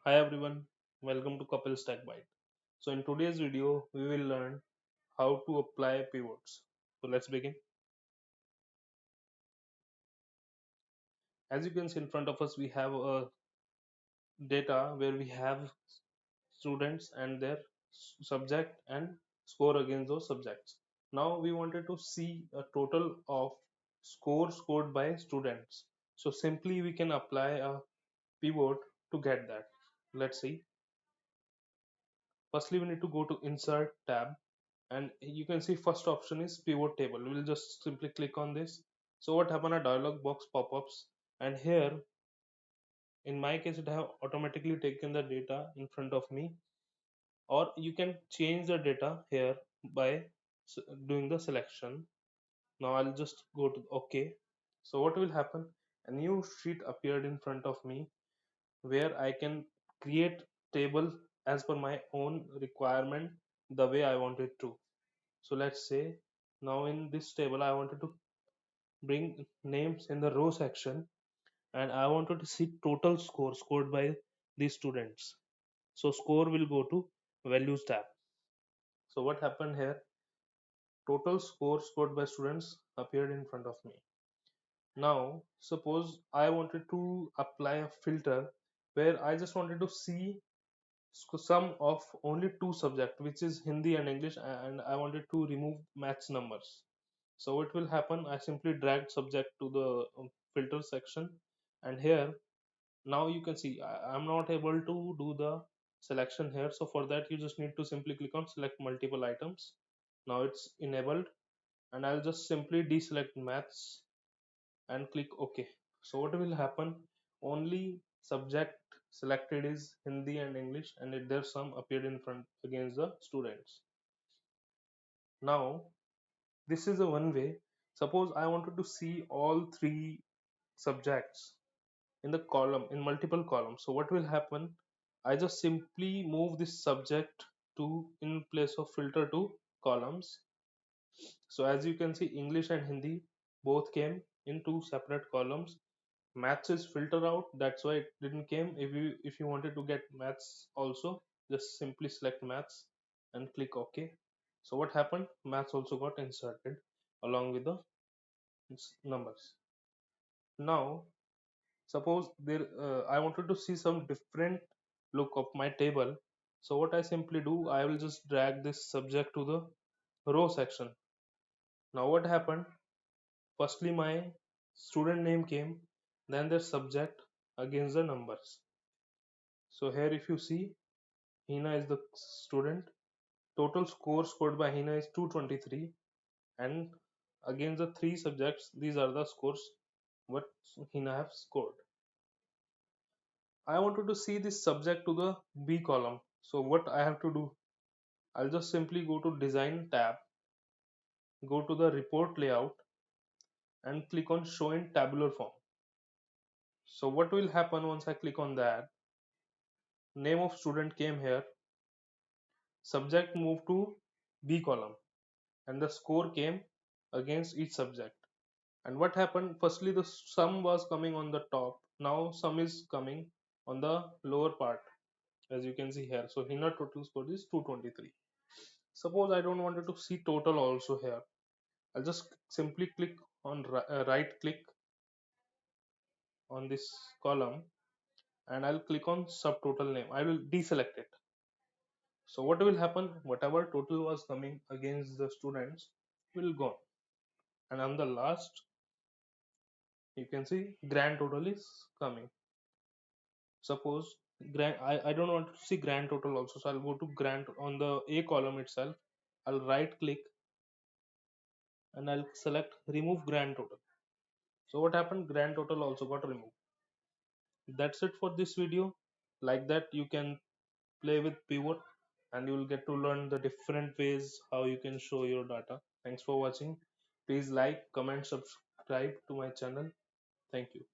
Hi everyone, welcome to Couple Stack Byte. So in today's video, we will learn how to apply pivots. So let's begin. As you can see in front of us, we have a data where we have students and their subject and score against those subjects. Now we wanted to see a total of score scored by students. So simply we can apply a pivot to get that. Let's see. Firstly, we need to go to Insert tab and you can see first option is pivot table. We'll just simply click on this. So what happen, a dialog box pop-ups, and here in my case it have automatically taken the data in front of me, or you can change the data here by doing the selection. Now I'll just go to OK. So what will happen, a new sheet appeared in front of me where I can create table as per my own requirement, the way I want it to. So let's say now in this table I wanted to bring names in the row section, and I wanted to see total score scored by these students. So score will go to values tab. So what happened here, total score scored by students appeared in front of me. Now suppose I wanted to apply a filter where I just wanted to see sum of only two subject, which is Hindi and English, and I wanted to remove maths numbers. So what will happen, I simply drag subject to the filter section, and here now you can see I'm not able to do the selection here. So for that you just need to simply click on select multiple items. Now it's enabled, and I'll just simply deselect maths and click OK. So what will happen, only subject selected is Hindi and English, and their sum appeared in front against the students. Now this is the one way. Suppose I wanted to see all three subjects in the column, in multiple columns. So what will happen, I just simply move this subject to, in place of filter, to columns. So as you can see, English and Hindi both came in two separate columns. Maths is filter out, that's why it didn't came. If you wanted to get maths also, just simply select maths and click OK. So what happened, maths also got inserted along with the numbers. Now suppose there I wanted to see some different look of my table. So what I simply do, I will just drag this subject to the row section. Now what happened, firstly my student name came, then their subject against the numbers. So here if you see, Hina is the student, total score scored by Hina is 223, and against the three subjects these are the scores what Hina have scored. I wanted to see this subject to the B column. So what I have to do, I'll just simply go to Design tab, go to the report layout, and click on Show in tabular form. So what will happen once I click on that, name of student came here, subject moved to B column, and the score came against each subject. And what happened, firstly the sum was coming on the top, now sum is coming on the lower part, as you can see here. So Hina total score is 223. Suppose I don't want to see total also here, I'll just simply click on right click on this column, and I'll click on subtotal name. I will deselect it. So what will happen, whatever total was coming against the students will go, and on the last you can see grand total is coming. Suppose I don't want to see grand total also, so I'll go to grand on the A column itself. I'll right click and I'll select remove grand total. So what happened, grand total also got removed. That's it for this video. Like that you can play with pivot, and you will get to learn the different ways how you can show your data. Thanks for watching. Please like, comment, subscribe to my channel. Thank you.